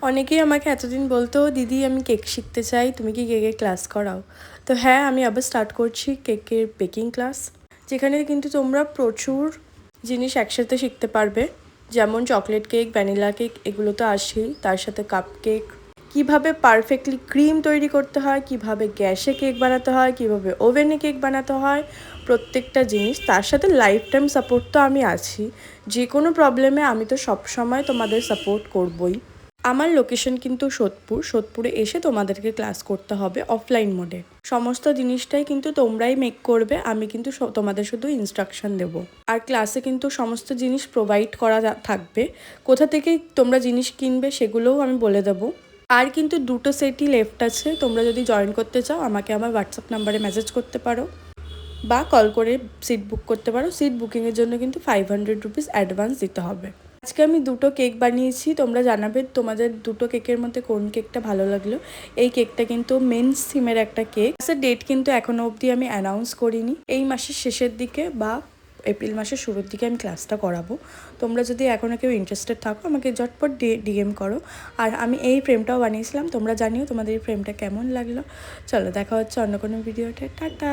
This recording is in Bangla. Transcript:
অনেকেই আমাকে এতদিন বলতো দিদি আমি কেক শিখতে চাই, তুমি কি কেকের ক্লাস করাও? তো হ্যাঁ, আমি আবার স্টার্ট করছি কেকের বেকিং ক্লাস, যেখানে কিন্তু তোমরা প্রচুর জিনিস একসাথে শিখতে পারবে। যেমন চকলেট কেক, ভ্যানিলা কেক, এগুলো তো আসেই, তার সাথে কাপ কেক, কীভাবে পারফেক্টলি ক্রিম তৈরি করতে হয়, কিভাবে গ্যাসে কেক বানাতে হয়, কিভাবে ওভেনে কেক বানাতে হয়, প্রত্যেকটা জিনিস। তার সাথে লাইফ টাইম সাপোর্ট তো আমি আছি, যে কোনো প্রবলেমে আমি তো সবসময় তোমাদের সাপোর্ট করবই। আমার লোকেশন কিন্তু সোদপুরে এসে তোমাদেরকে ক্লাস করতে হবে অফলাইন মোডে। সমস্ত জিনিসটাই কিন্তু তোমরাই মেক করবে, আমি কিন্তু তোমাদের শুধু ইনস্ট্রাকশন দেবো। আর ক্লাসে কিন্তু সমস্ত জিনিস প্রোভাইড করা থাকবে, কোথা থেকে তোমরা জিনিস কিনবে সেগুলোও আমি বলে দেবো। আর কিন্তু 2টো সেটই লেফট আছে, তোমরা যদি জয়েন করতে চাও আমাকে আমার হোয়াটসঅ্যাপ নাম্বারে মেসেজ করতে পারো বা কল করে সিট বুক করতে পারো। সিট বুকিংয়ের জন্য কিন্তু 500 রুপিস অ্যাডভান্স দিতে হবে। আজকে আমি 2টো কেক বানিয়েছি, তোমরা জানাবে তোমাদের 2টো কেকের মধ্যে কোন কেকটা ভালো লাগলো। এই কেকটা কিন্তু মেন্স থিমের একটা কেক। ক্লাসের ডেট কিন্তু এখনও অবধি আমি অ্যানাউন্স করিনি, এই মাসের শেষের দিকে বা এপ্রিল মাসের শুরুর দিকে আমি ক্লাসটা করাবো। তোমরা যদি এখনও কেউ ইন্টারেস্টেড থাকো আমাকে ঝটপট ডিএম করো। আর আমি এই ফ্রেমটাও বানিয়েছিলাম, তোমরা জানিও তোমাদের এই ফ্রেমটা কেমন লাগলো। চলো দেখা হচ্ছে অন্য কোনো ভিডিওতে, টাটা।